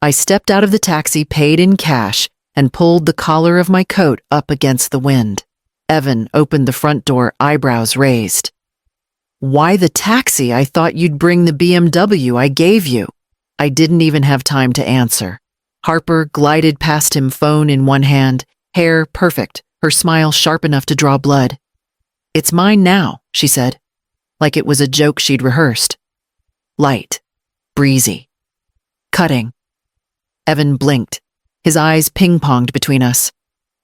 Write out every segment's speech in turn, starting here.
I stepped out of the taxi, paid in cash, and pulled the collar of my coat up against the wind. Evan opened the front door, eyebrows raised. "Why the taxi? I thought you'd bring the BMW I gave you." I didn't even have time to answer. Harper glided past him, phone in one hand, hair perfect, her smile sharp enough to draw blood. "It's mine now," she said, like it was a joke she'd rehearsed. Light, breezy, cutting. Evan blinked. His eyes ping-ponged between us.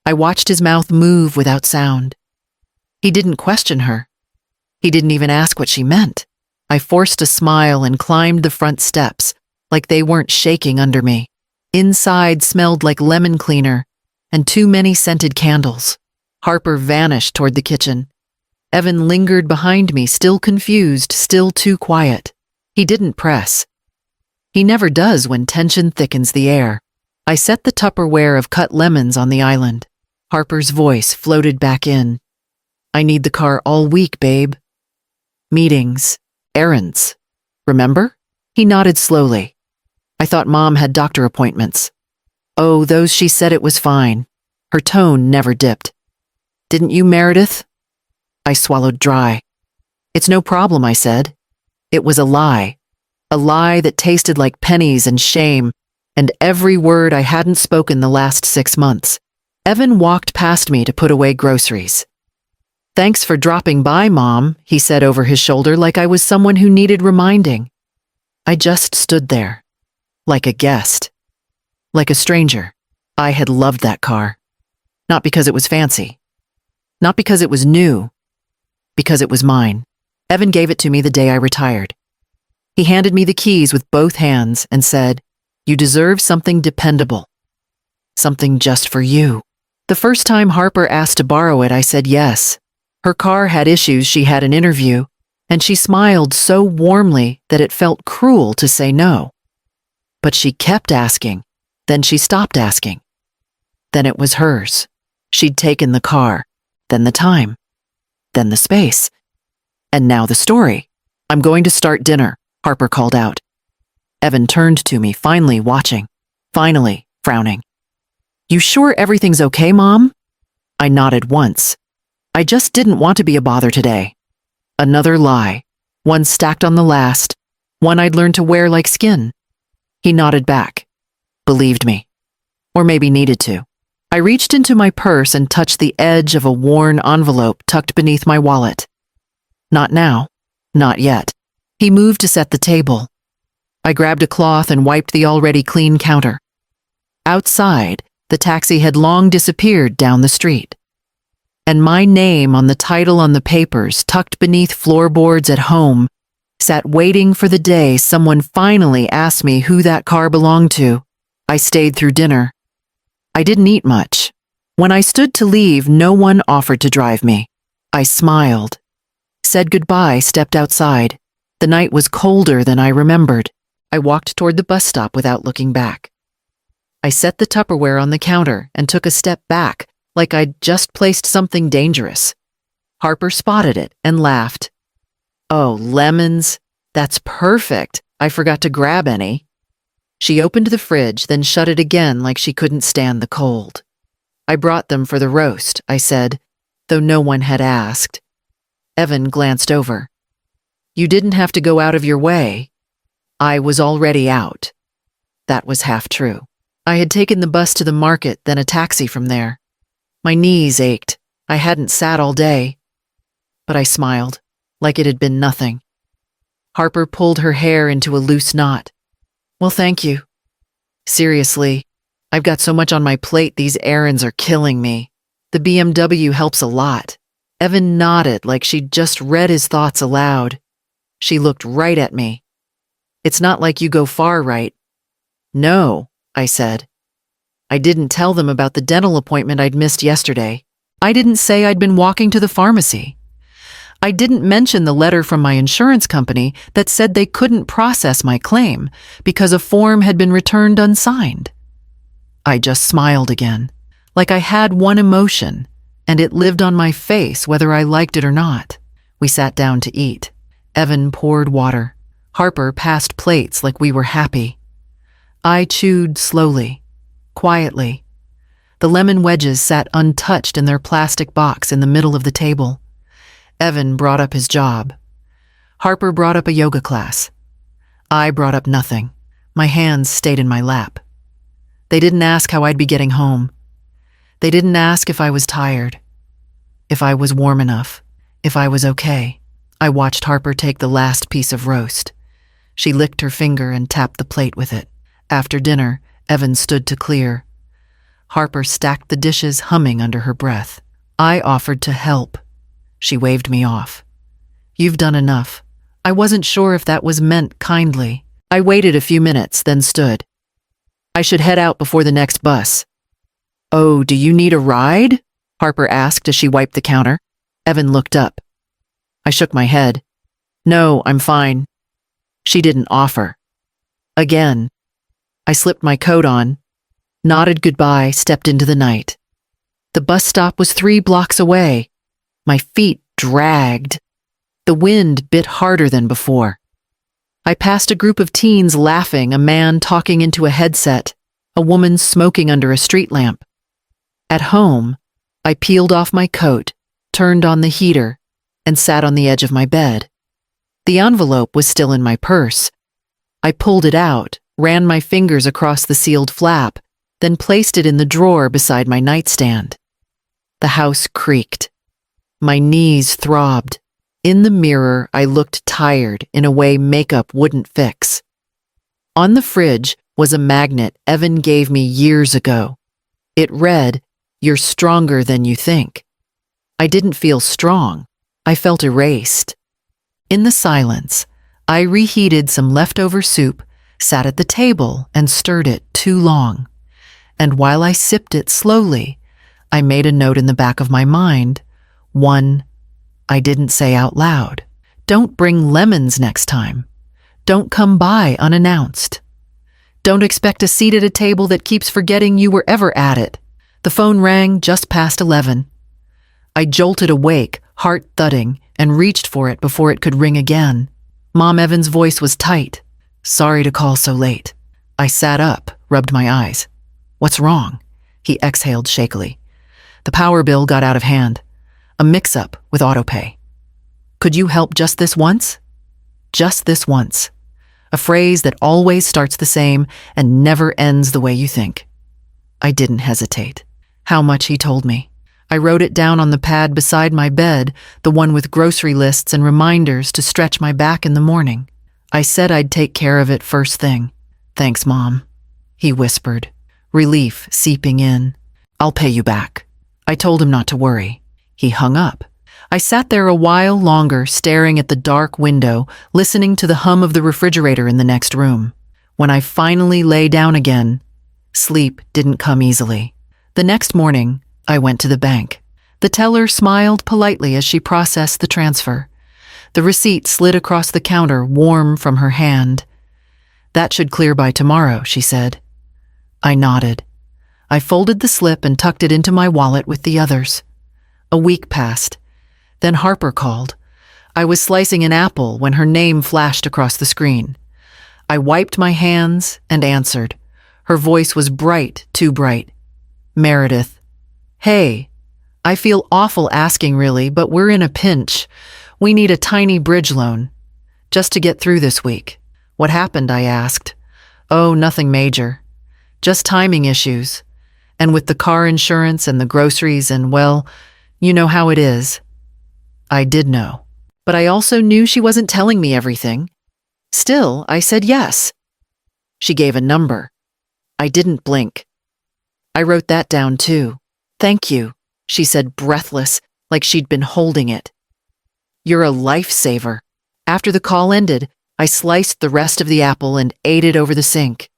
I watched his mouth move without sound. He didn't question her. He didn't even ask what she meant. I forced a smile and climbed the front steps, like they weren't shaking under me. Inside smelled like lemon cleaner and too many scented candles. Harper vanished toward the kitchen. Evan lingered behind me, still confused, still too quiet. He didn't press. He never does when tension thickens the air. I set the Tupperware of cut lemons on the island. Harper's voice floated back in. "I need the car all week, babe." "Meetings, errands. Remember?" He nodded slowly. "I thought Mom had doctor appointments." "Oh, those, she said it was fine." Her tone never dipped. "Didn't you, Meredith?" I swallowed dry. "It's no problem," I said. It was a lie that tasted like pennies and shame, and every word I hadn't spoken the last 6 months. Evan walked past me to put away groceries. "Thanks for dropping by, Mom," he said over his shoulder, like I was someone who needed reminding. I just stood there, like a guest, like a stranger. I had loved that car. Not because it was fancy. Not because it was new. Because it was mine. Evan gave it to me the day I retired. He handed me the keys with both hands and said, "You deserve something dependable. Something just for you." The first time Harper asked to borrow it, I said yes. Her car had issues, she had an interview, and she smiled so warmly that it felt cruel to say no. But she kept asking. Then she stopped asking. Then it was hers. She'd taken the car, then the time, then the space. And now the story. "I'm going to start dinner," Harper called out. Evan turned to me, finally watching, finally frowning. "You sure everything's okay, Mom?" I nodded once. I just didn't want to be a bother today. Another lie, one stacked on the last, one I'd learned to wear like skin. He nodded back, believed me, or maybe needed to. I reached into my purse and touched the edge of a worn envelope tucked beneath my wallet. Not now, not yet. He moved to set the table. I grabbed a cloth and wiped the already clean counter. Outside, the taxi had long disappeared down the street. And my name on the title on the papers, tucked beneath floorboards at home, sat waiting for the day someone finally asked me who that car belonged to. I stayed through dinner. I didn't eat much. When I stood to leave, no one offered to drive me. I smiled, said goodbye, stepped outside. The night was colder than I remembered. I walked toward the bus stop without looking back. I set the Tupperware on the counter and took a step back, like I'd just placed something dangerous. Harper spotted it and laughed. "Oh, lemons. That's perfect. I forgot to grab any." She opened the fridge, then shut it again like she couldn't stand the cold. "I brought them for the roast," I said, though no one had asked. Evan glanced over. "You didn't have to go out of your way." I was already out. That was half true. I had taken the bus to the market, then a taxi from there. My knees ached. I hadn't sat all day. But I smiled, like it had been nothing. Harper pulled her hair into a loose knot. "Well, thank you. Seriously, I've got so much on my plate, these errands are killing me. The BMW helps a lot." Evan nodded like she'd just read his thoughts aloud. She looked right at me. "It's not like you go far, right?" "No," I said. I didn't tell them about the dental appointment I'd missed yesterday. I didn't say I'd been walking to the pharmacy. I didn't mention the letter from my insurance company that said they couldn't process my claim because a form had been returned unsigned. I just smiled again, like I had one emotion, and it lived on my face whether I liked it or not. We sat down to eat. Evan poured water. Harper passed plates like we were happy. I chewed slowly, quietly. The lemon wedges sat untouched in their plastic box in the middle of the table. Evan brought up his job. Harper brought up a yoga class. I brought up nothing. My hands stayed in my lap. They didn't ask how I'd be getting home. They didn't ask if I was tired, if I was warm enough, if I was okay. I watched Harper take the last piece of roast. She licked her finger and tapped the plate with it. After dinner, Evan stood to clear. Harper stacked the dishes, humming under her breath. I offered to help. She waved me off. You've done enough. I wasn't sure if that was meant kindly. I waited a few minutes, then stood. I should head out before the next bus. Oh, do you need a ride? Harper asked as she wiped the counter. Evan looked up. I shook my head. No, I'm fine. She didn't offer. Again. I slipped my coat on, nodded goodbye, stepped into the night. The bus stop was 3 blocks away. My feet dragged. The wind bit harder than before. I passed a group of teens laughing, a man talking into a headset, a woman smoking under a street lamp. At home, I peeled off my coat, turned on the heater, and sat on the edge of my bed. The envelope was still in my purse. I pulled it out, ran my fingers across the sealed flap, then placed it in the drawer beside my nightstand. The house creaked. My knees throbbed. In the mirror, I looked tired in a way makeup wouldn't fix. On the fridge was a magnet Evan gave me years ago. It read, "You're stronger than you think." I didn't feel strong. I felt erased. In the silence, I reheated some leftover soup, sat at the table, and stirred it too long. And while I sipped it slowly, I made a note in the back of my mind, one I didn't say out loud. Don't bring lemons next time. Don't come by unannounced. Don't expect a seat at a table that keeps forgetting you were ever at it. The phone rang just past 11. I jolted awake, heart thudding, and reached for it before it could ring again. Mom Evan's voice was tight. Sorry to call so late. I sat up, rubbed my eyes. What's wrong? He exhaled shakily. The power bill got out of hand. A mix-up with autopay. Could you help just this once? Just this once. A phrase that always starts the same and never ends the way you think. I didn't hesitate. How much, he told me. I wrote it down on the pad beside my bed, the one with grocery lists and reminders to stretch my back in the morning. I said I'd take care of it first thing. Thanks, Mom, he whispered, relief seeping in. I'll pay you back. I told him not to worry. He hung up. I sat there a while longer, staring at the dark window, listening to the hum of the refrigerator in the next room. When I finally lay down again, sleep didn't come easily. The next morning, I went to the bank. The teller smiled politely as she processed the transfer. The receipt slid across the counter, warm from her hand. That should clear by tomorrow, she said. I nodded. I folded the slip and tucked it into my wallet with the others. A week passed. Then Harper called. I was slicing an apple when her name flashed across the screen. I wiped my hands and answered. Her voice was bright, too bright. Meredith. Hey, I feel awful asking really, but we're in a pinch. We need a tiny bridge loan. Just to get through this week. What happened, I asked. Oh, nothing major. Just timing issues. And with the car insurance and the groceries and, well, you know how it is. I did know. But I also knew she wasn't telling me everything. Still, I said yes. She gave a number. I didn't blink. I wrote that down too. Thank you, she said, breathless, like she'd been holding it. You're a lifesaver. After the call ended, I sliced the rest of the apple and ate it over the sink.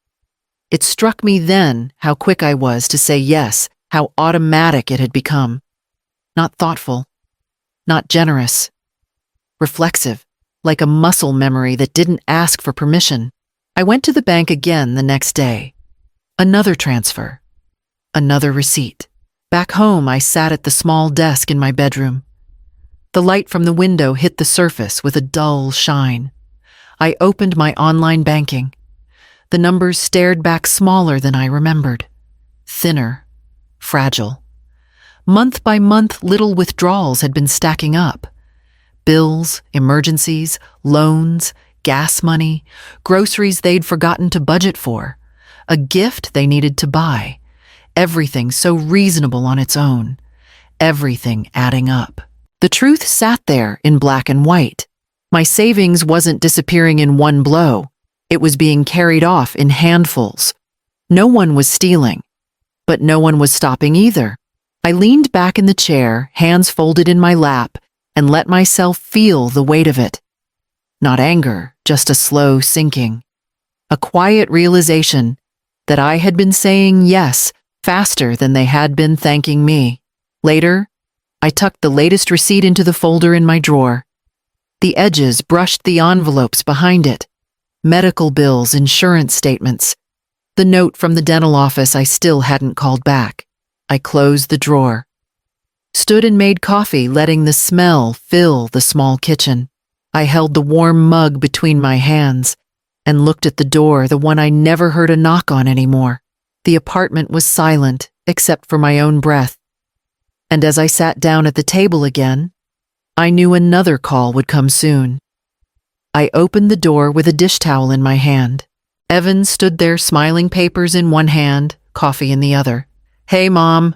It struck me then how quick I was to say yes, how automatic it had become. Not thoughtful, not generous. Reflexive, like a muscle memory that didn't ask for permission. I went to the bank again the next day. Another transfer. Another receipt. Back home, I sat at the small desk in my bedroom. The light from the window hit the surface with a dull shine. I opened my online banking. The numbers stared back smaller than I remembered. Thinner, fragile. Month by month, little withdrawals had been stacking up. Bills, emergencies, loans, gas money, groceries they'd forgotten to budget for, a gift they needed to buy. Everything so reasonable on its own. Everything adding up. The truth sat there in black and white. My savings wasn't disappearing in one blow. It was being carried off in handfuls. No one was stealing, but no one was stopping either. I leaned back in the chair, hands folded in my lap, and let myself feel the weight of it. Not anger, just a slow sinking. A quiet realization that I had been saying yes faster than they had been thanking me. Later, I tucked the latest receipt into the folder in my drawer. The edges brushed the envelopes behind it. Medical bills, insurance statements. The note from the dental office I still hadn't called back. I closed the drawer. Stood and made coffee, letting the smell fill the small kitchen. I held the warm mug between my hands and looked at the door, the one I never heard a knock on anymore. The apartment was silent, except for my own breath. And as I sat down at the table again, I knew another call would come soon. I opened the door with a dish towel in my hand. Evan stood there, smiling, papers in one hand, coffee in the other. "Hey, Mom.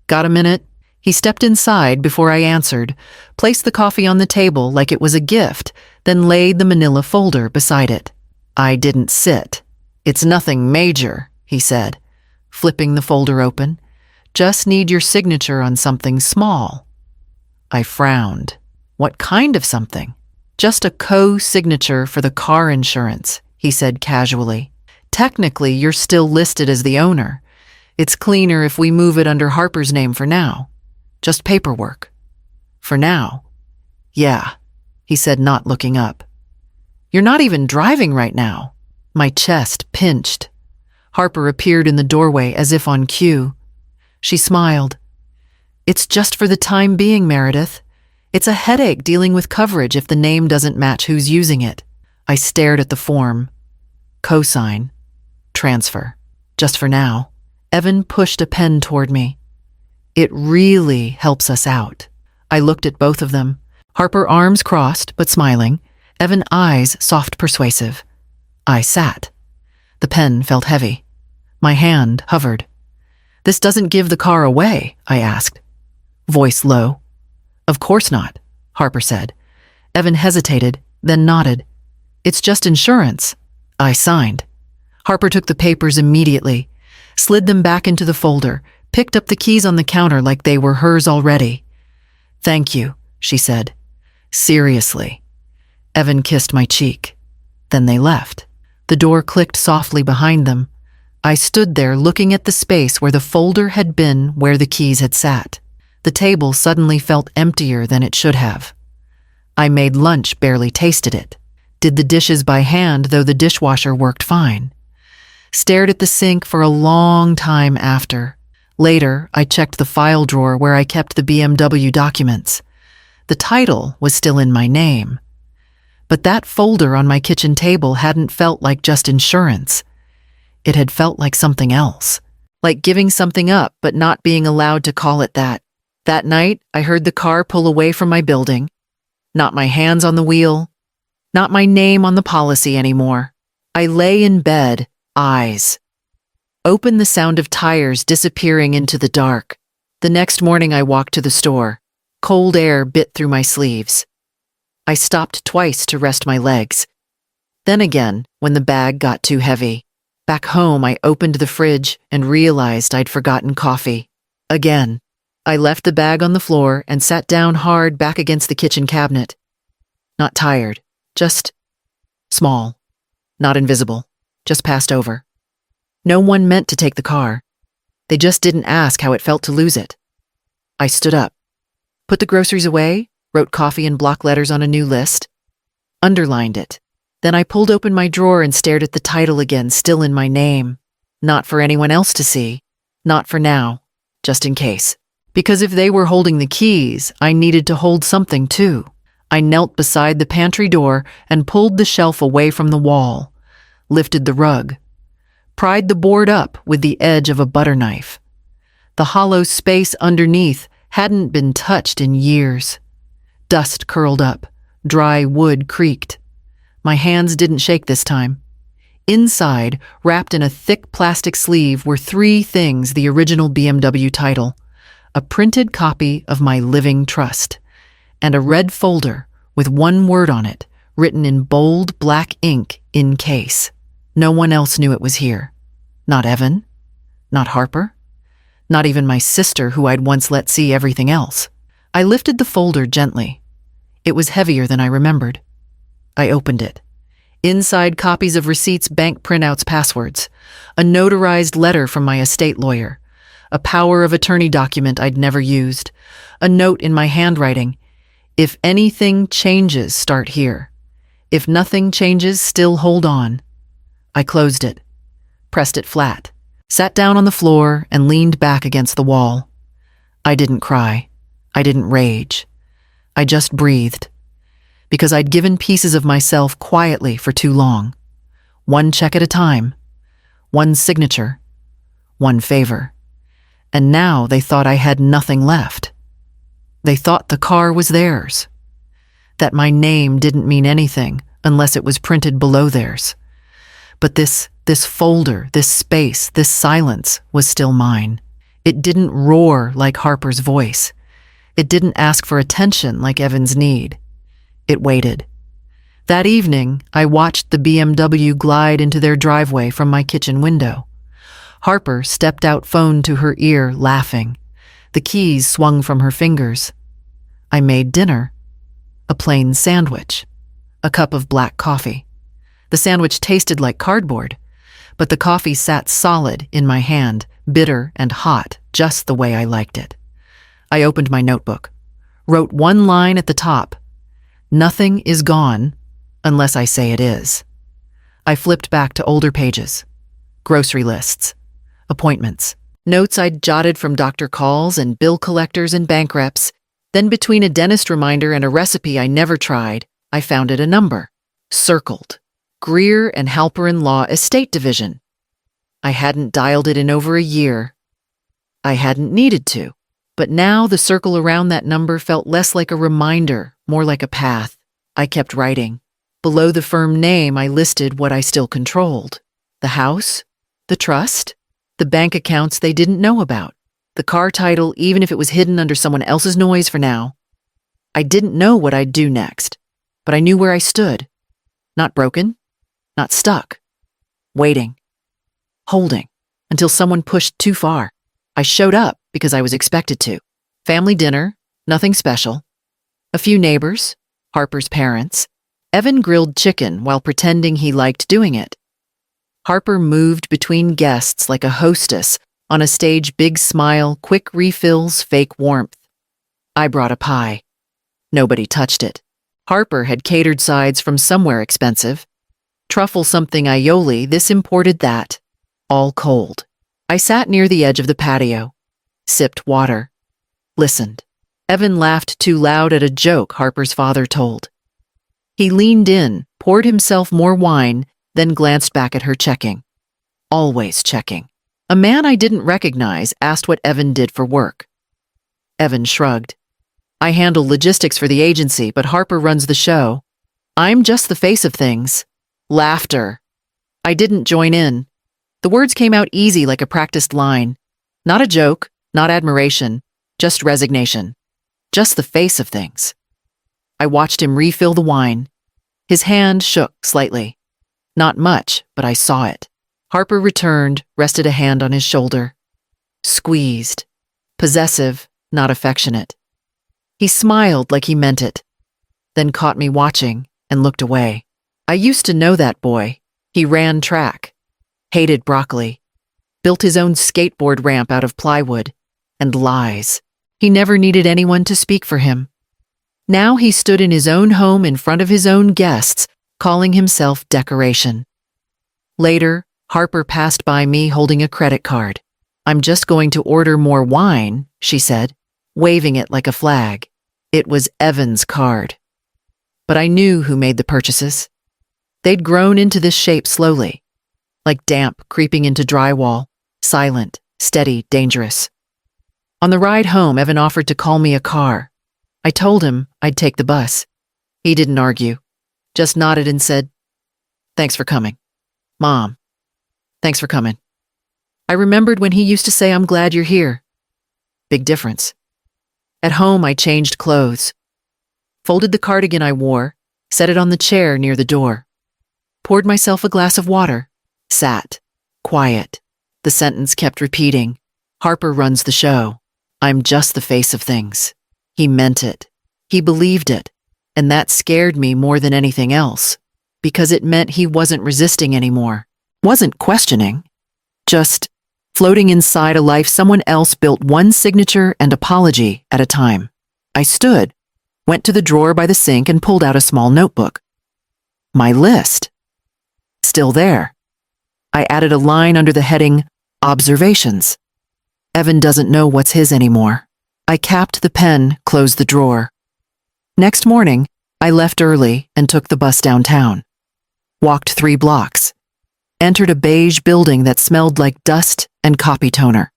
Got a minute?" He stepped inside before I answered, placed the coffee on the table like it was a gift, then laid the manila folder beside it. I didn't sit. "It's nothing major," he said, flipping the folder open. "Just need your signature on something small." I frowned. "What kind of something?" "Just a co-signature for the car insurance," he said casually. "Technically, you're still listed as the owner. It's cleaner if we move it under Harper's name for now. Just paperwork." "For now?" "Yeah," he said, not looking up. "You're not even driving right now." My chest pinched. Harper appeared in the doorway as if on cue. She smiled. "It's just for the time being, Meredith. It's a headache dealing with coverage if the name doesn't match who's using it." I stared at the form. Cosign. Transfer. Just for now. Evan pushed a pen toward me. "It really helps us out." I looked at both of them. Harper arms crossed, but smiling. Evan eyes soft, persuasive. I sat. The pen felt heavy. My hand hovered. "This doesn't give the car away?" I asked. Voice low. "Of course not," Harper said. Evan hesitated, then nodded. "It's just insurance." I signed. Harper took the papers immediately, slid them back into the folder, picked up the keys on the counter like they were hers already. "Thank you," she said. "Seriously." Evan kissed my cheek. Then they left. The door clicked softly behind them. I stood there looking at the space where the folder had been, where the keys had sat. The table suddenly felt emptier than it should have. I made lunch, barely tasted it. Did the dishes by hand, though the dishwasher worked fine. Stared at the sink for a long time after. Later, I checked the file drawer where I kept the BMW documents. The title was still in my name. But that folder on my kitchen table hadn't felt like just insurance. It had felt like something else. Like giving something up, but not being allowed to call it that. That night, I heard the car pull away from my building. Not my hands on the wheel. Not my name on the policy anymore. I lay in bed, eyes open, the sound of tires disappearing into the dark. The next morning I walked to the store. Cold air bit through my sleeves. I stopped twice to rest my legs. Then again, when the bag got too heavy. Back home, I opened the fridge and realized I'd forgotten coffee. Again. I left the bag on the floor and sat down hard back against the kitchen cabinet. Not tired, just small. Not invisible, just passed over. No one meant to take the car. They just didn't ask how it felt to lose it. I stood up, put the groceries away, wrote coffee in block letters on a new list, underlined it. Then I pulled open my drawer and stared at the title again, still in my name. Not for anyone else to see. Not for now, just in case. Because if they were holding the keys, I needed to hold something too. I knelt beside the pantry door and pulled the shelf away from the wall, lifted the rug, pried the board up with the edge of a butter knife. The hollow space underneath hadn't been touched in years. Dust curled up, dry wood creaked. My hands didn't shake this time. Inside, wrapped in a thick plastic sleeve, were three things: the original BMW title, a printed copy of my living trust, and a red folder with one word on it, written in bold black ink, "In case." No one else knew it was here. Not Evan, not Harper, not even my sister, who I'd once let see everything else. I lifted the folder gently. It was heavier than I remembered. I opened it. Inside, copies of receipts, bank printouts, passwords, a notarized letter from my estate lawyer, a power of attorney document I'd never used, a note in my handwriting: "If anything changes, start here. If nothing changes, still hold on." I closed it, pressed it flat, sat down on the floor, and leaned back against the wall. I didn't cry. I didn't rage. I just breathed. Because I'd given pieces of myself quietly for too long. One check at a time. One signature. One favor. And now they thought I had nothing left. They thought the car was theirs. That my name didn't mean anything unless it was printed below theirs. But this folder, this space, this silence was still mine. It didn't roar like Harper's voice. It didn't ask for attention like Evan's need. It waited. That evening, I watched the BMW glide into their driveway from my kitchen window. Harper stepped out, phone to her ear, laughing. The keys swung from her fingers. I made dinner. A plain sandwich. A cup of black coffee. The sandwich tasted like cardboard, but the coffee sat solid in my hand, bitter and hot, just the way I liked it. I opened my notebook, wrote one line at the top: "Nothing is gone unless I say it is." I flipped back to older pages. Grocery lists. Appointments. Notes I'd jotted from doctor calls and bill collectors and bank reps. Then between a dentist reminder and a recipe I never tried, I found it a number. Circled. Greer and Halperin Law Estate Division. I hadn't dialed it in over a year. I hadn't needed to. But now the circle around that number felt less like a reminder, more like a path. I kept writing. Below the firm name, I listed what I still controlled: the house, the trust, the bank accounts they didn't know about, the car title, even if it was hidden under someone else's noise for now. I didn't know what I'd do next, but I knew where I stood. Not broken, not stuck. Waiting. Holding, until someone pushed too far. I showed up because I was expected to. Family dinner, nothing special. A few neighbors, Harper's parents. Evan grilled chicken while pretending he liked doing it. Harper moved between guests like a hostess on a stage: big smile, quick refills, fake warmth. I brought a pie. Nobody touched it. Harper had catered sides from somewhere expensive. Truffle something aioli, this imported that. All cold. I sat near the edge of the patio, sipped water, listened. Evan laughed too loud at a joke Harper's father told. He leaned in, poured himself more wine, then glanced back at her, checking. Always checking. A man I didn't recognize asked what Evan did for work. Evan shrugged. I handle logistics for the agency, but Harper runs the show. I'm just the face of things. Laughter. I didn't join in. The words came out easy like a practiced line. Not a joke, not admiration, just resignation. Just the face of things. I watched him refill the wine. His hand shook slightly. Not much, but I saw it. Harper returned, rested a hand on his shoulder. Squeezed. Possessive, not affectionate. He smiled like he meant it, then caught me watching and looked away. I used to know that boy. He ran track. Hated broccoli, built his own skateboard ramp out of plywood, and lies. He never needed anyone to speak for him. Now he stood in his own home in front of his own guests, calling himself decoration. Later, Harper passed by me holding a credit card. "I'm just going to order more wine," she said, waving it like a flag. It was Evan's card. But I knew who made the purchases. They'd grown into this shape slowly. like damp creeping into drywall, silent, steady, dangerous. On the ride home, Evan offered to call me a car. I told him I'd take the bus. He didn't argue, just nodded and said, "Thanks for coming. Mom, thanks for coming." I remembered when he used to say, "I'm glad you're here." Big difference. At home, I changed clothes, folded the cardigan I wore, set it on the chair near the door, poured myself a glass of water, sat, quiet. The sentence kept repeating, "Harper runs the show. I'm just the face of things." He meant it. He believed it. And that scared me more than anything else, because it meant he wasn't resisting anymore, wasn't questioning, just floating inside a life someone else built one signature and apology at a time. I stood, went to the drawer by the sink and pulled out a small notebook. My list. Still there. I added a line under the heading, "Observations." Evan doesn't know what's his anymore. I capped the pen, closed the drawer. Next morning, I left early and took the bus downtown. Walked 3 blocks. Entered a beige building that smelled like dust and copy toner.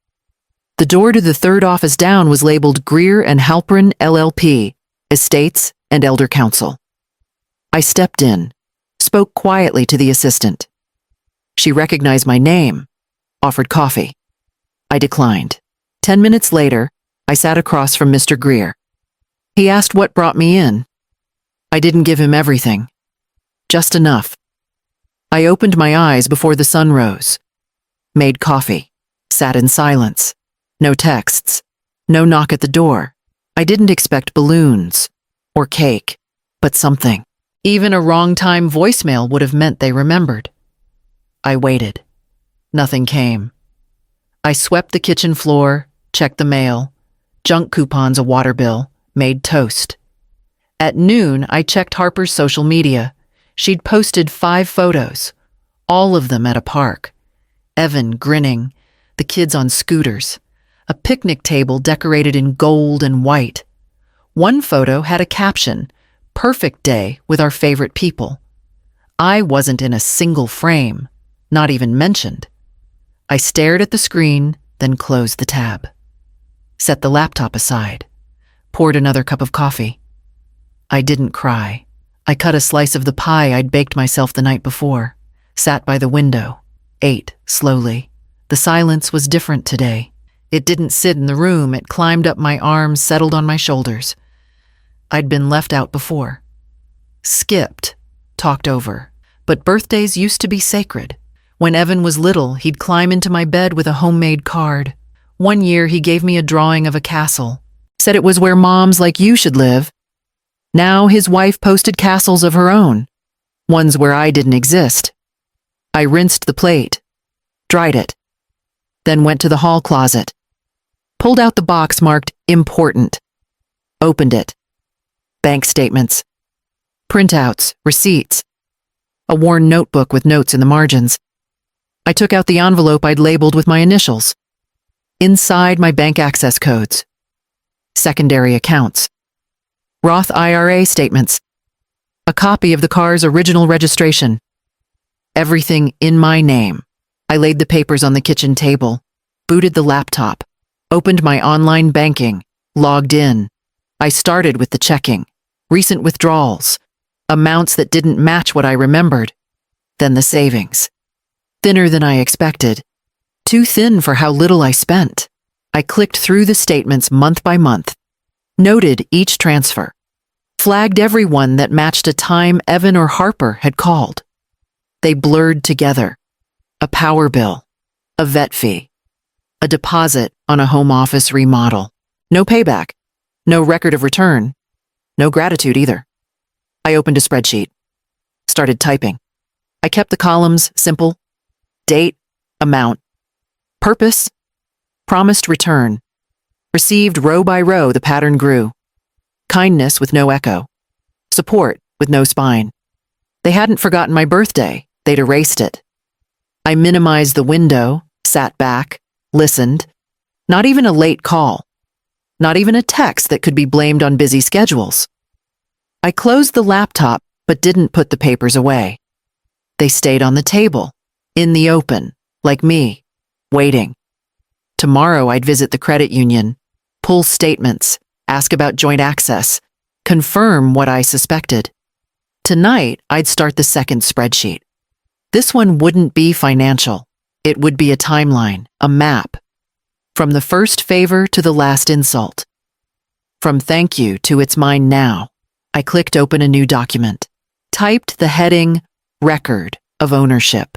The door to the 3rd office down was labeled Greer and Halperin LLP, Estates and Elder Council. I stepped in, spoke quietly to the assistant. She recognized my name, offered coffee. I declined. 10 minutes later, I sat across from Mr. Greer. He asked what brought me in. I didn't give him everything. Just enough. I opened my eyes before the sun rose. Made coffee. Sat in silence. No texts. No knock at the door. I didn't expect balloons or cake, but something. Even a wrong time voicemail would have meant they remembered. I waited. Nothing came. I swept the kitchen floor, checked the mail, junk coupons, a water bill, made toast. At noon, I checked Harper's social media. She'd posted 5 photos, all of them at a park. Evan grinning, the kids on scooters, a picnic table decorated in gold and white. One photo had a caption, "Perfect day with our favorite people." I wasn't in a single frame, not even mentioned. I stared at the screen, then closed the tab. Set the laptop aside. Poured another cup of coffee. I didn't cry. I cut a slice of the pie I'd baked myself the night before, sat by the window, ate slowly. The silence was different today. It didn't sit in the room, it climbed up my arms, settled on my shoulders. I'd been left out before. Skipped, talked over. But birthdays used to be sacred. When Evan was little, he'd climb into my bed with a homemade card. One year, he gave me a drawing of a castle. Said it was where moms like you should live. Now his wife posted castles of her own, ones where I didn't exist. I rinsed the plate, dried it, then went to the hall closet, pulled out the box marked important, opened it. Bank statements, printouts, receipts, a worn notebook with notes in the margins. I took out the envelope I'd labeled with my initials. Inside, my bank access codes, secondary accounts, Roth IRA statements, a copy of the car's original registration. Everything in my name. I laid the papers on the kitchen table, booted the laptop, opened my online banking, logged in. I started with the checking, recent withdrawals, amounts that didn't match what I remembered. Then the savings. Thinner than I expected. Too thin for how little I spent. I clicked through the statements month by month, noted each transfer, flagged every one that matched a time Evan or Harper had called. They blurred together. A power bill, a vet fee, a deposit on a home office remodel. No payback, no record of return, no gratitude either. I opened a spreadsheet, started typing. I kept the columns simple: date, amount, purpose, promised return. Received row by row, the pattern grew. Kindness with no echo. Support with no spine. They hadn't forgotten my birthday. They'd erased it. I minimized the window, sat back, listened. Not even a late call. Not even a text that could be blamed on busy schedules. I closed the laptop, but didn't put the papers away. They stayed on the table, In the open, like me, waiting. Tomorrow I'd visit the credit union, pull statements, ask about joint access, confirm what I suspected. Tonight, I'd start the second spreadsheet. This one wouldn't be financial. It would be a timeline, a map. From the first favor to the last insult. From thank you to it's mine now. I clicked open a new document. Typed the heading, Record of Ownership.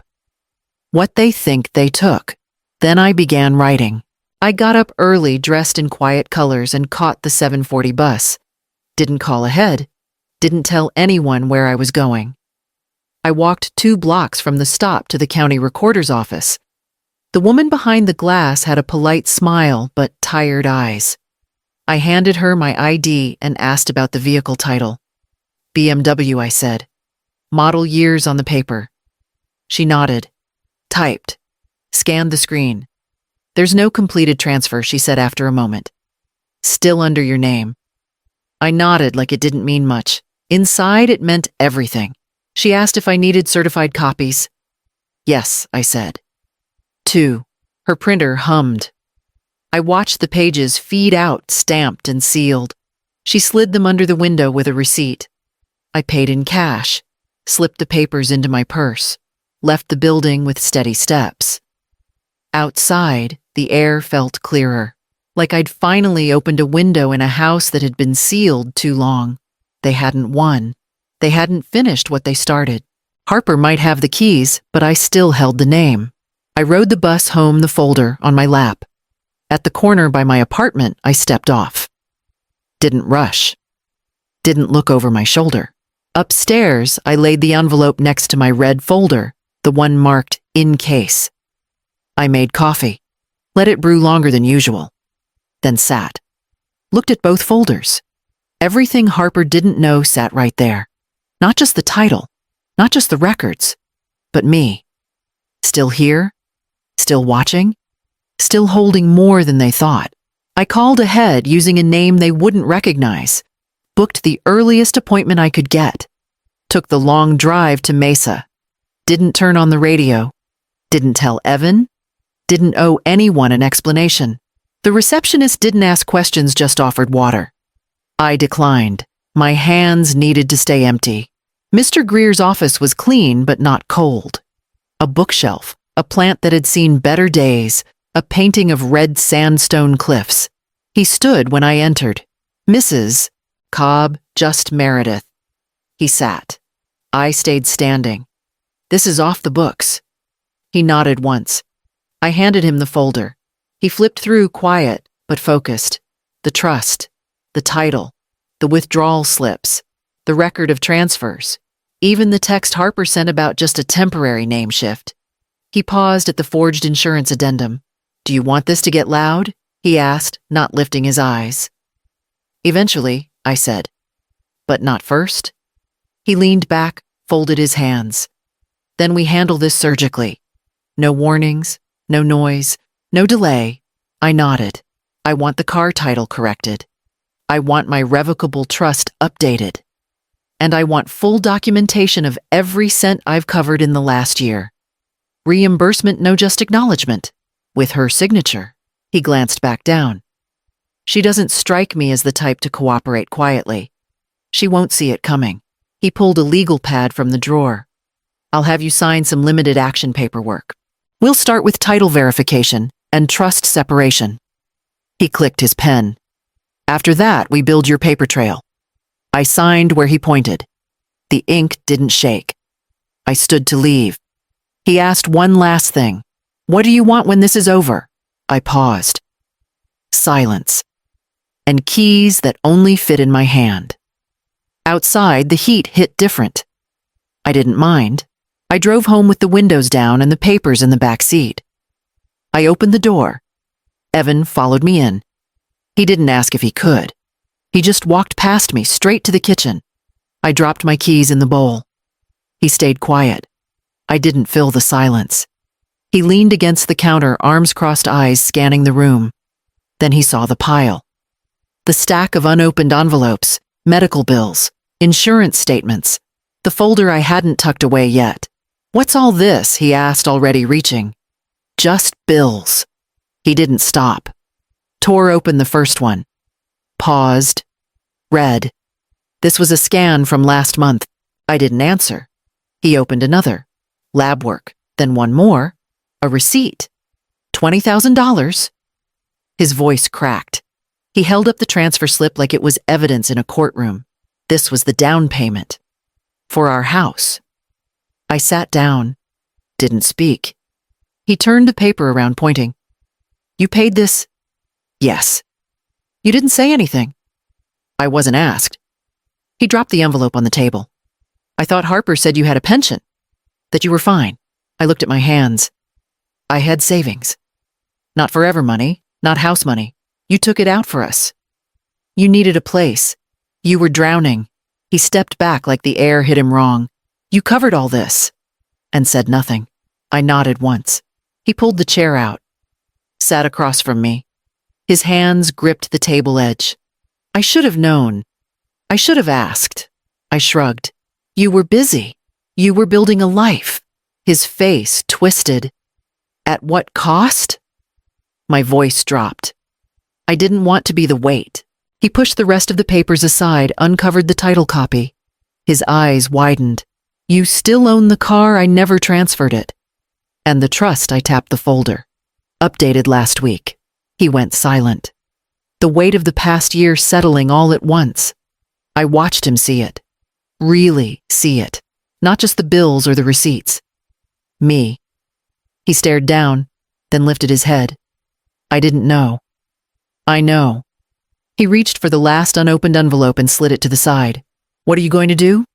What they think they took. Then I began writing. I got up early, dressed in quiet colors, and caught the 7:40 bus. Didn't call ahead. Didn't tell anyone where I was going. I walked 2 blocks from the stop to the county recorder's office. The woman behind the glass had a polite smile but tired eyes. I handed her my ID and asked about the vehicle title. BMW, I said. Model years on the paper. She nodded. Typed. Scanned the screen. There's no completed transfer, she said after a moment. Still under your name. I nodded like it didn't mean much. Inside, it meant everything. She asked if I needed certified copies. Yes, I said. 2. Her printer hummed. I watched the pages feed out, stamped and sealed. She slid them under the window with a receipt. I paid in cash, slipped the papers into my purse, left the building with steady steps. Outside, the air felt clearer, like I'd finally opened a window in a house that had been sealed too long. They hadn't won. They hadn't finished what they started. Harper might have the keys, but I still held the name. I rode the bus home, the folder on my lap. At the corner by my apartment, I stepped off. Didn't rush. Didn't look over my shoulder. Upstairs, I laid the envelope next to my red folder, the one marked in case. I made coffee, let it brew longer than usual, then sat. Looked at both folders. Everything Harper didn't know sat right there. Not just the title, not just the records, but me. Still here, still watching, still holding more than they thought. I called ahead using a name they wouldn't recognize, booked the earliest appointment I could get, took the long drive to Mesa, didn't turn on the radio, didn't tell Evan, didn't owe anyone an explanation. The receptionist didn't ask questions, just offered water. I declined. My hands needed to stay empty. Mr. Greer's office was clean but not cold. A bookshelf, a plant that had seen better days, a painting of red sandstone cliffs. He stood when I entered. Mrs. Cobb, just Meredith. He sat. I stayed standing. This is off the books. He nodded once. I handed him the folder. He flipped through, quiet but focused. The trust, the title, the withdrawal slips, the record of transfers, even the text Harper sent about just a temporary name shift. He paused at the forged insurance addendum. Do you want this to get loud? He asked, not lifting his eyes. Eventually, I said. But not first? He leaned back, folded his hands. Then we handle this surgically. No warnings, no noise, no delay. I nodded. I want the car title corrected. I want my revocable trust updated. And I want full documentation of every cent I've covered in the last year. Reimbursement, no just acknowledgement. With her signature. He glanced back down. She doesn't strike me as the type to cooperate quietly. She won't see it coming. He pulled a legal pad from the drawer. I'll have you sign some limited action paperwork. We'll start with title verification and trust separation. He clicked his pen. After that, we build your paper trail. I signed where he pointed. The ink didn't shake. I stood to leave. He asked one last thing. What do you want when this is over? I paused. Silence. And keys that only fit in my hand. Outside, the heat hit different. I didn't mind. I drove home with the windows down and the papers in the back seat. I opened the door. Evan followed me in. He didn't ask if he could. He just walked past me straight to the kitchen. I dropped my keys in the bowl. He stayed quiet. I didn't fill the silence. He leaned against the counter, arms crossed, eyes scanning the room. Then he saw the pile. The stack of unopened envelopes, medical bills, insurance statements, the folder I hadn't tucked away yet. "What's all this?" he asked, already reaching. "Just bills." He didn't stop. Tore open the first one. Paused. Read. This was a scan from last month. I didn't answer. He opened another. Lab work. Then one more. A receipt. $20,000. His voice cracked. He held up the transfer slip like it was evidence in a courtroom. This was the down payment. For our house. I sat down. Didn't speak. He turned the paper around, pointing. "You paid this?" "Yes." "You didn't say anything." "I wasn't asked." He dropped the envelope on the table. "I thought Harper said you had a pension. That you were fine." I looked at my hands. "I had savings. Not forever money, not house money. You took it out for us. You needed a place. You were drowning." He stepped back like the air hit him wrong. "You covered all this." And said nothing. I nodded once. He pulled the chair out. Sat across from me. His hands gripped the table edge. I should have known. I should have asked. I shrugged. "You were busy. You were building a life." His face twisted. "At what cost?" My voice dropped. I didn't want to be the weight. He pushed the rest of the papers aside, uncovered the title copy. His eyes widened. "You still own the car, I never transferred it." And the trust, I tapped the folder. Updated last week. He went silent. The weight of the past year settling all at once. I watched him see it. Really see it. Not just the bills or the receipts. Me. He stared down, then lifted his head. I didn't know. I know. He reached for the last unopened envelope and slid it to the side. "What are you going to do?"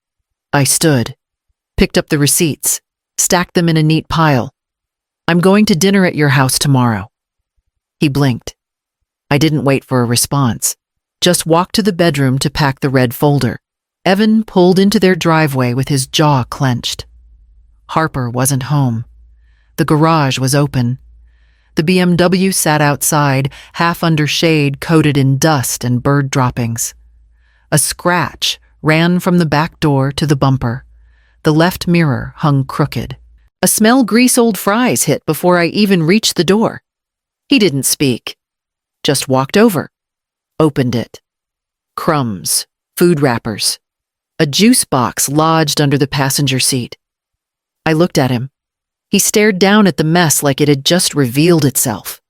I stood. Picked up the receipts. Stacked them in a neat pile. "I'm going to dinner at your house tomorrow." He blinked. I didn't wait for a response. Just walked to the bedroom to pack the red folder. Evan pulled into their driveway with his jaw clenched. Harper wasn't home. The garage was open. The BMW sat outside, half under shade coated in dust and bird droppings. A scratch ran from the back door to the bumper. The left mirror hung crooked. A smell grease old fries hit before I even reached the door. He didn't speak. Just walked over. Opened it. Crumbs, food wrappers. A juice box lodged under the passenger seat. I looked at him. He stared down at the mess like it had just revealed itself.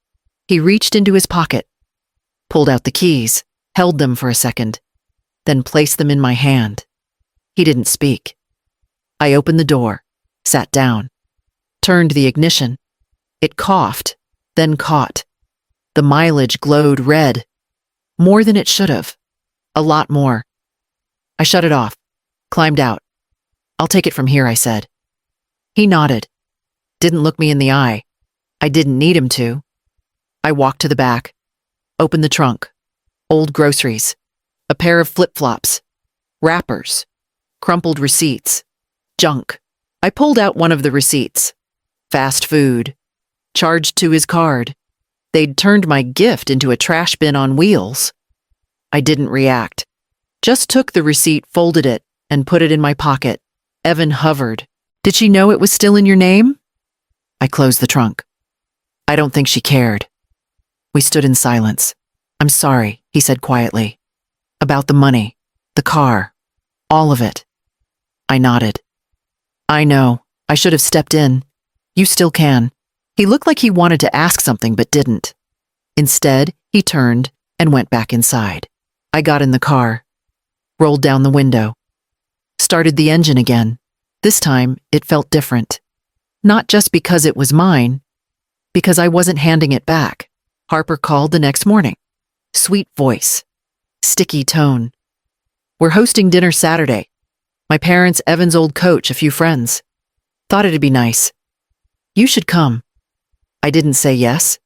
He reached into his pocket, pulled out the keys, held them for a second, then placed them in my hand. He didn't speak. I opened the door, sat down, turned the ignition. It coughed, then caught. The mileage glowed red. More than it should have. A lot more. I shut it off, climbed out. "I'll take it from here," I said. He nodded. Didn't look me in the eye. I didn't need him to. I walked to the back, opened the trunk. Old groceries. A pair of flip-flops. Wrappers. Crumpled receipts. Junk. I pulled out one of the receipts. Fast food. Charged to his card. They'd turned my gift into a trash bin on wheels. I didn't react. Just took the receipt, folded it, and put it in my pocket. Evan hovered. "Did she know it was still in your name?" I closed the trunk. I don't think she cared. We stood in silence. "I'm sorry," he said quietly. "About the money, the car, all of it." I nodded. "I know. I should have stepped in. You still can." He looked like he wanted to ask something but didn't. Instead, he turned and went back inside. I got in the car, rolled down the window, started the engine again. This time, it felt different. Not just because it was mine, because I wasn't handing it back. Harper called the next morning. Sweet voice. Sticky tone. "We're hosting dinner Saturday. My parents, Evan's old coach, a few friends. Thought it'd be nice. You should come." I didn't say yes.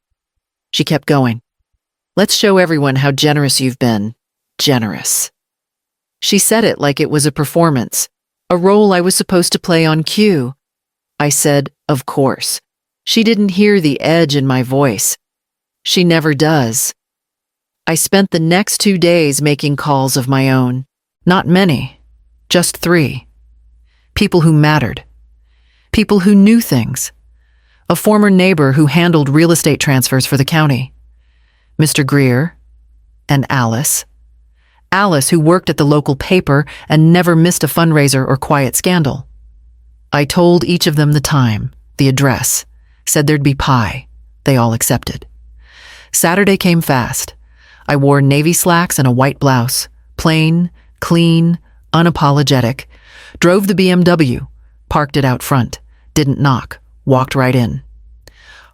She kept going. "Let's show everyone how generous you've been. Generous." She said it like it was a performance, a role I was supposed to play on cue. I said, "Of course." She didn't hear the edge in my voice. She never does. I spent the next 2 days making calls of my own. Not many, just 3. People who mattered. People who knew things. A former neighbor who handled real estate transfers for the county. Mr. Greer and Alice. Alice, who worked at the local paper and never missed a fundraiser or quiet scandal. I told each of them the time, the address, said there'd be pie. They all accepted. Saturday came fast. I wore navy slacks and a white blouse, plain, clean, unapologetic, drove the BMW, parked it out front, didn't knock, walked right in.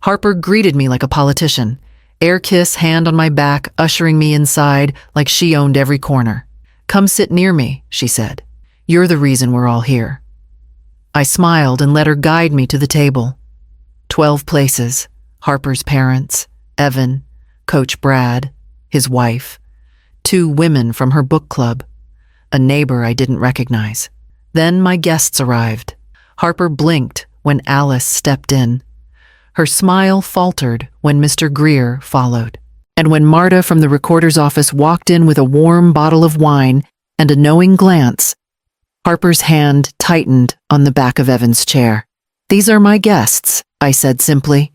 Harper greeted me like a politician, air kiss, hand on my back, ushering me inside like she owned every corner. "Come sit near me," she said. "You're the reason we're all here." I smiled and let her guide me to the table. 12 places, Harper's parents, Evan, Coach Brad, his wife, 2 women from her book club, a neighbor I didn't recognize. Then my guests arrived. Harper blinked when Alice stepped in. Her smile faltered when Mr. Greer followed. And when Marta from the recorder's office walked in with a warm bottle of wine and a knowing glance, Harper's hand tightened on the back of Evan's chair. "These are my guests," I said simply.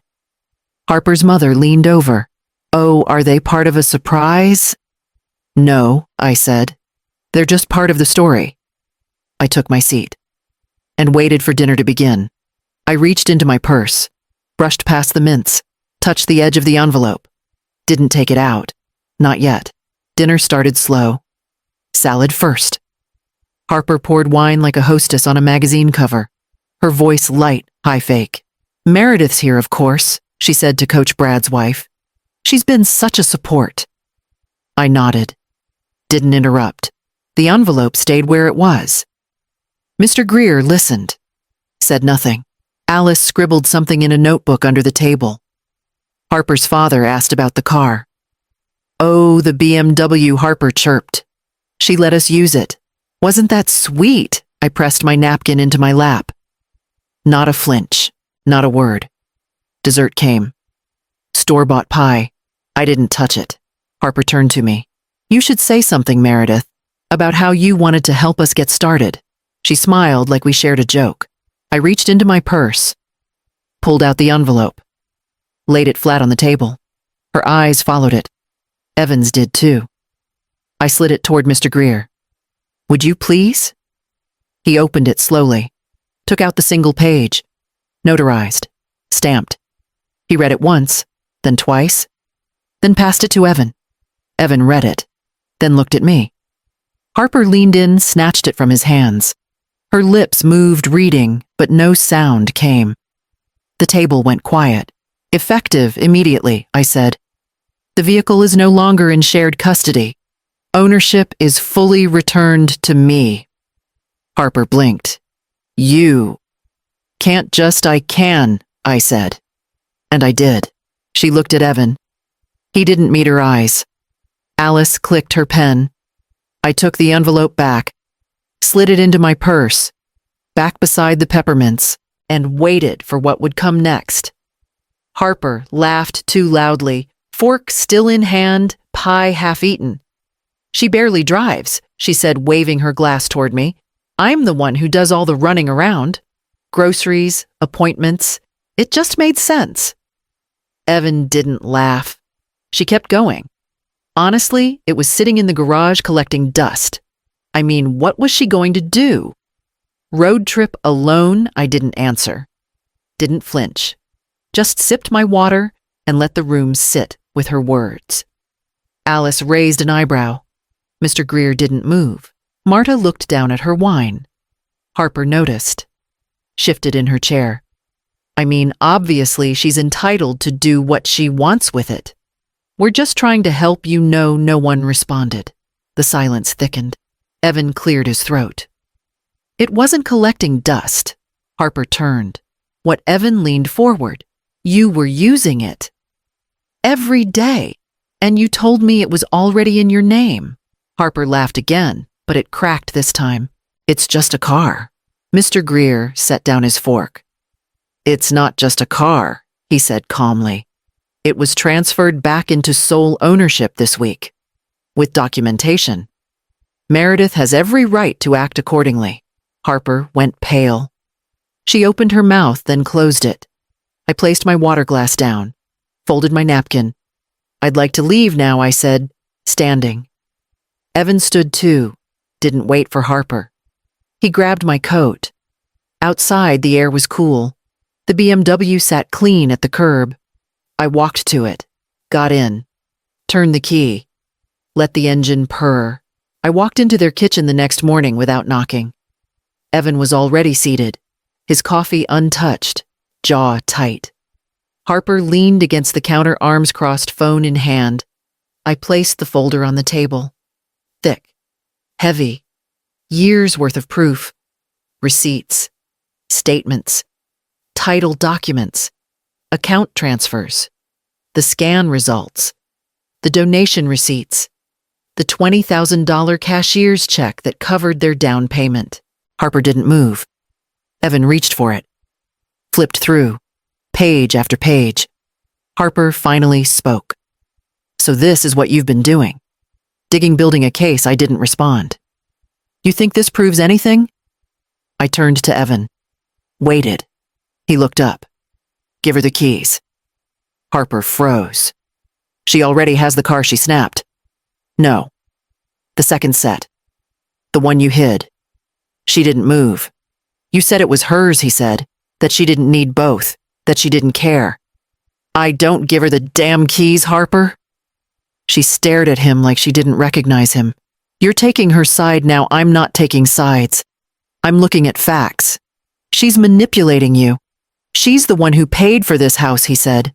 Harper's mother leaned over. "Oh, are they part of a surprise?" "No," I said. "They're just part of the story." I took my seat and waited for dinner to begin. I reached into my purse, brushed past the mints, touched the edge of the envelope. Didn't take it out. Not yet. Dinner started slow. Salad first. Harper poured wine like a hostess on a magazine cover, her voice light, high fake. "Meredith's here, of course," she said to Coach Brad's wife. "She's been such a support." I nodded. Didn't interrupt. The envelope stayed where it was. Mr. Greer listened. Said nothing. Alice scribbled something in a notebook under the table. Harper's father asked about the car. "Oh, the BMW," Harper chirped. "She let us use it." "Wasn't that sweet?" I pressed my napkin into my lap. Not a flinch, not a word. Dessert came. Store-bought pie. I didn't touch it. Harper turned to me. "You should say something, Meredith, about how you wanted to help us get started." She smiled like we shared a joke. I reached into my purse, pulled out the envelope, laid it flat on the table. Her eyes followed it. Evan's did too. I slid it toward Mr. Greer. "Would you please?" He opened it slowly, took out the single page, notarized, stamped. He read it once, then twice, then passed it to Evan. Evan read it, then looked at me. Harper leaned in, snatched it from his hands. Her lips moved reading, but no sound came. The table went quiet. "Effective immediately," I said. "The vehicle is no longer in shared custody. Ownership is fully returned to me." Harper blinked. "You." "Can't just I can," I said. And I did. She looked at Evan. He didn't meet her eyes. Alice clicked her pen. I took the envelope back, slid it into my purse, back beside the peppermints, and waited for what would come next. Harper laughed too loudly, fork still in hand, pie half eaten. "She barely drives," she said, waving her glass toward me. "I'm the one who does all the running around. Groceries, appointments. It just made sense." Evan didn't laugh. She kept going. Honestly, it was sitting in the garage collecting dust. I mean, what was she going to do? Road trip alone, I didn't answer. Didn't flinch. Just sipped my water and let the room sit with her words. Alice raised an eyebrow. Mr. Greer didn't move. Marta looked down at her wine. Harper noticed. Shifted in her chair. I mean, obviously she's entitled to do what she wants with it. "We're just trying to help you know." No one responded. The silence thickened. Evan cleared his throat. "It wasn't collecting dust." Harper turned. What Evan leaned forward. "You were using it. Every day. And you told me it was already in your name." Harper laughed again, but it cracked this time. "It's just a car." Mr. Greer set down his fork. "It's not just a car," he said calmly. "It was transferred back into sole ownership this week. With documentation. Meredith has every right to act accordingly." Harper went pale. She opened her mouth, then closed it. I placed my water glass down, folded my napkin. I'd like to leave now, I said, standing. Evan stood too, didn't wait for Harper. He grabbed my coat. Outside, the air was cool. The BMW sat clean at the curb. I walked to it, got in, turned the key, let the engine purr. I walked into their kitchen the next morning without knocking. Evan was already seated, his coffee untouched, jaw tight. Harper leaned against the counter, arms crossed, phone in hand. I placed the folder on the table. Thick, heavy, years' worth of proof, receipts, statements, title documents, account transfers, the scan results, the donation receipts, the $20,000 cashier's check that covered their down payment. Harper didn't move. Evan reached for it, flipped through, page after page. Harper finally spoke. So this is what you've been doing. Digging, building a case. I didn't respond. You think this proves anything? I turned to Evan. Waited. He looked up. Give her the keys. Harper froze. She already has the car, she snapped. No. The second set. The one you hid. She didn't move. You said it was hers, he said, that she didn't need both, that she didn't care. I don't give her the damn keys, Harper. She stared at him like she didn't recognize him. You're taking her side now. I'm not taking sides. I'm looking at facts. She's manipulating you. She's the one who paid for this house, he said.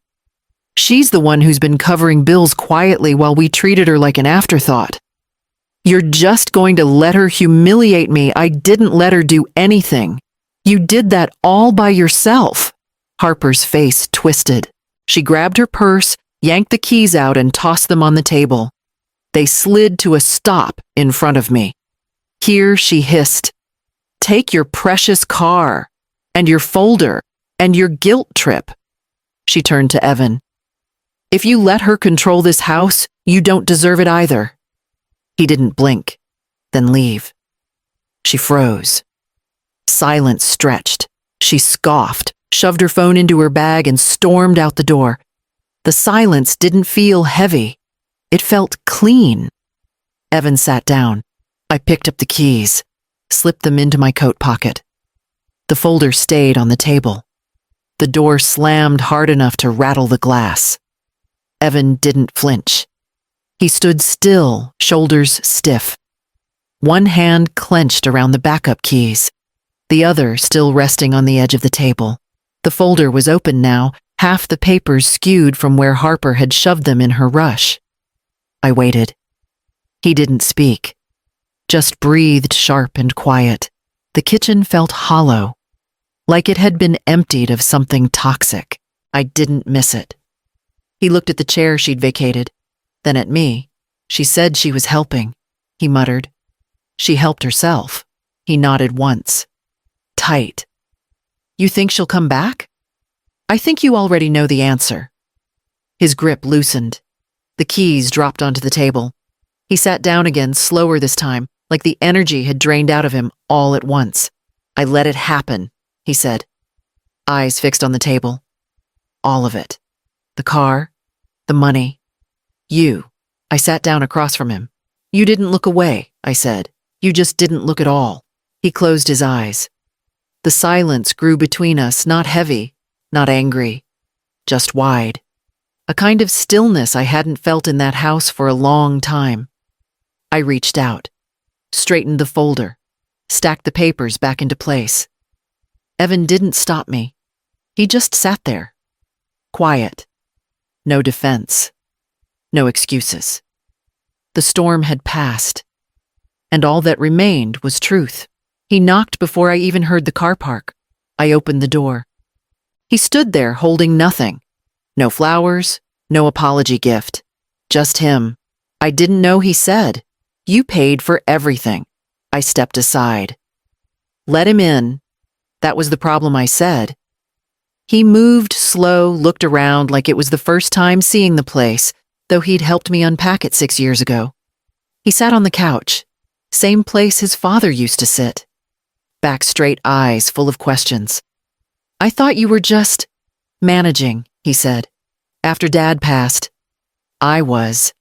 She's the one who's been covering bills quietly while we treated her like an afterthought. You're just going to let her humiliate me. I didn't let her do anything. You did that all by yourself. Harper's face twisted. She grabbed her purse, yanked the keys out, and tossed them on the table. They slid to a stop in front of me. Here she hissed, "Take your precious car, and your folder, and your guilt trip." She turned to Evan. If you let her control this house, you don't deserve it either. He didn't blink, then leave. She froze. Silence stretched. She scoffed, shoved her phone into her bag, and stormed out the door. The silence didn't feel heavy. It felt clean. Evan sat down. I picked up the keys, slipped them into my coat pocket. The folder stayed on the table. The door slammed hard enough to rattle the glass. Evan didn't flinch. He stood still, shoulders stiff. One hand clenched around the backup keys, the other still resting on the edge of the table. The folder was open now, half the papers skewed from where Harper had shoved them in her rush. I waited. He didn't speak, just breathed sharp and quiet. The kitchen felt hollow, like it had been emptied of something toxic. I didn't miss it. He looked at the chair she'd vacated, then at me. She said she was helping, he muttered. She helped herself. He nodded once. Tight. You think she'll come back? I think you already know the answer. His grip loosened. The keys dropped onto the table. He sat down again, slower this time, like the energy had drained out of him all at once. I let it happen, he said. Eyes fixed on the table. All of it. The car, the money, you. I sat down across from him. You didn't look away, I said. You just didn't look at all. He closed his eyes. The silence grew between us, not heavy, not angry, just wide. A kind of stillness I hadn't felt in that house for a long time. I reached out, straightened the folder, stacked the papers back into place. Evan didn't stop me. He just sat there, quiet. No defense. No excuses. The storm had passed, and all that remained was truth. He knocked before I even heard the car park. I opened the door. He stood there holding nothing. No flowers, no apology gift. Just him. I didn't know he said, "You paid for everything." I stepped aside. Let him in. That was the problem, I said. He moved slow, looked around like it was the first time seeing the place, though he'd helped me unpack it 6 years ago. He sat on the couch, same place his father used to sit. Back straight, eyes full of questions. I thought you were just managing, he said. After Dad passed, I was,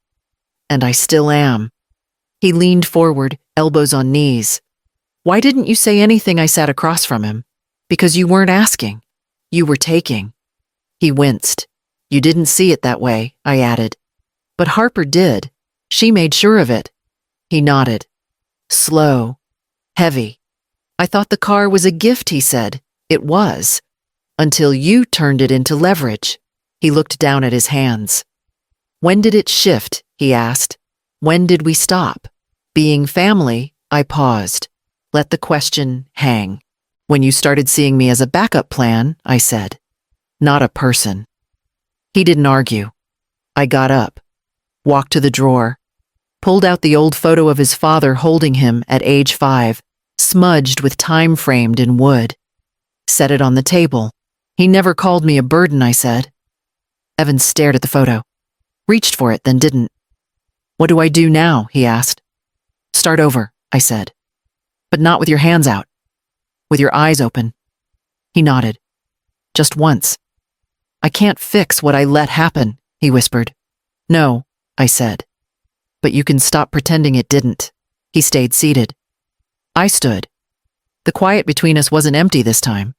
and I still am. He leaned forward, elbows on knees. Why didn't you say anything? I sat across from him. Because you weren't asking. You were taking. He winced. You didn't see it that way, I added. But Harper did. She made sure of it. He nodded. Slow. Heavy. I thought the car was a gift, he said. It was. Until you turned it into leverage. He looked down at his hands. When did it shift? He asked. When did we stop? Being family, I paused. Let the question hang. When you started seeing me as a backup plan, I said. Not a person. He didn't argue. I got up, walked to the drawer, pulled out the old photo of his father holding him at age 5, smudged with time framed in wood. Set it on the table. He never called me a burden, I said. Evan stared at the photo. Reached for it, then didn't. What do I do now? He asked. Start over, I said. But not with your hands out. With your eyes open. He nodded. Just once. I can't fix what I let happen, he whispered. No, I said. But you can stop pretending it didn't. He stayed seated. I stood. The quiet between us wasn't empty this time.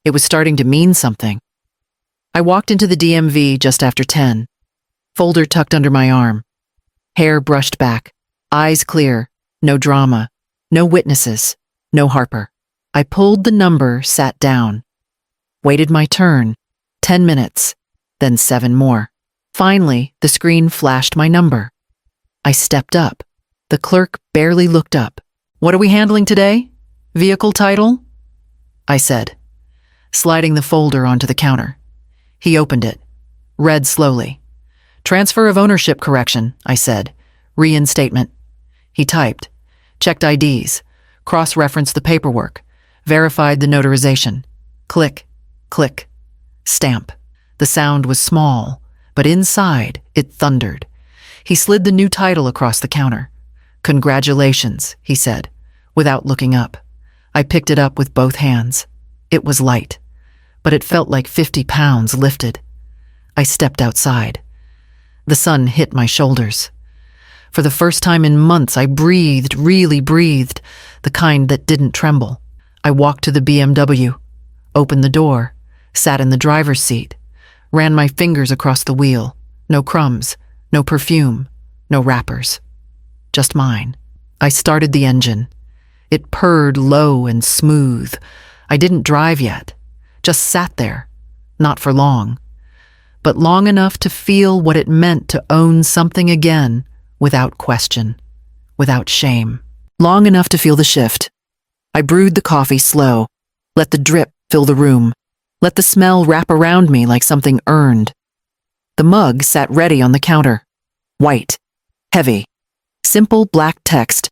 It was starting to mean something. I walked into the DMV just after 10. Folder tucked under my arm. Hair brushed back. Eyes clear. No drama. No witnesses. No Harper. I pulled the number, sat down. Waited my turn. 10 minutes. Then 7 more. Finally, the screen flashed my number. I stepped up. The clerk barely looked up. What are we handling today? Vehicle title? I said, sliding the folder onto the counter. He opened it. Read slowly. Transfer of ownership correction, I said. Reinstatement. He typed. Checked IDs. Cross-referenced the paperwork. Verified the notarization. Click, click, stamp. The sound was small, but inside it thundered. He slid the new title across the counter. Congratulations, he said, without looking up. I picked it up with both hands. It was light, but it felt like 50 pounds lifted. I stepped outside. The sun hit my shoulders. For the first time in months, I breathed, really breathed, the kind that didn't tremble. I walked to the BMW, opened the door, sat in the driver's seat, ran my fingers across the wheel. No crumbs, no perfume, no wrappers. Just mine. I started the engine. It purred low and smooth. I didn't drive yet, just sat there, not for long, but long enough to feel what it meant to own something again without question, without shame. Long enough to feel the shift. I brewed the coffee slow, let the drip fill the room, let the smell wrap around me like something earned. The mug sat ready on the counter. White, heavy, simple black text,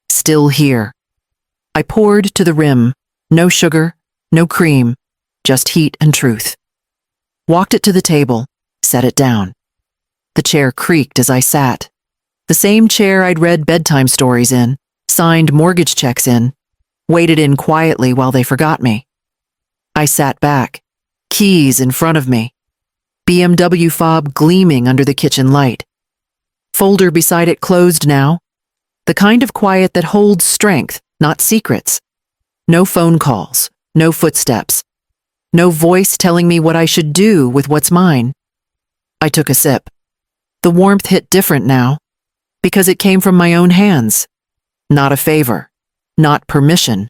still here. I poured to the rim, no sugar, no cream, just heat and truth. Walked it to the table, set it down. The chair creaked as I sat. The same chair I'd read bedtime stories in, signed mortgage checks in, waited in quietly while they forgot me. I sat back, keys in front of me, BMW fob gleaming under the kitchen light. Folder beside it closed now, the kind of quiet that holds strength, not secrets. No phone calls, no footsteps, no voice telling me what I should do with what's mine. I took a sip. The warmth hit different now, because it came from my own hands. Not a favor, not permission.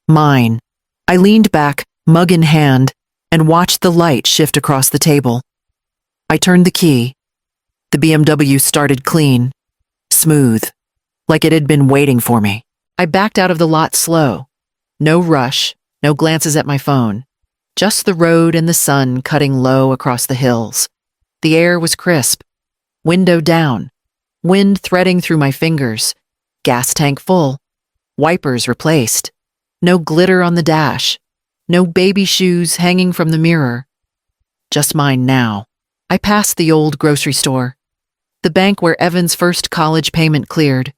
Mine. I leaned back, mug in hand, and watched the light shift across the table. I turned the key. The BMW started clean, smooth, like it had been waiting for me. I backed out of the lot slow. No rush, no glances at my phone. Just the road and the sun cutting low across the hills. The air was crisp. Window down. Wind threading through my fingers. Gas tank full. Wipers replaced. No glitter on the dash. No baby shoes hanging from the mirror. Just mine now. I passed the old grocery store. The bank where Evan's first college payment cleared.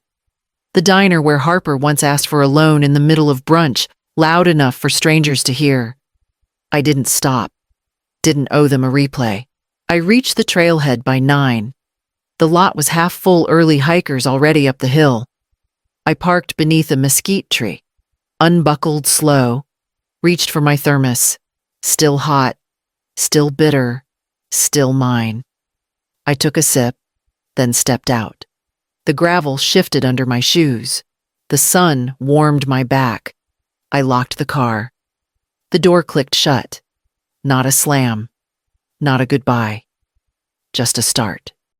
The diner where Harper once asked for a loan in the middle of brunch, loud enough for strangers to hear. I didn't stop. Didn't owe them a replay. I reached the trailhead by 9. The lot was half full early hikers already up the hill. I parked beneath a mesquite tree, unbuckled slow, reached for my thermos. Still hot, still bitter, still mine. I took a sip, then stepped out. The gravel shifted under my shoes. The sun warmed my back. I locked the car. The door clicked shut. Not a slam. Not a goodbye. Just a start.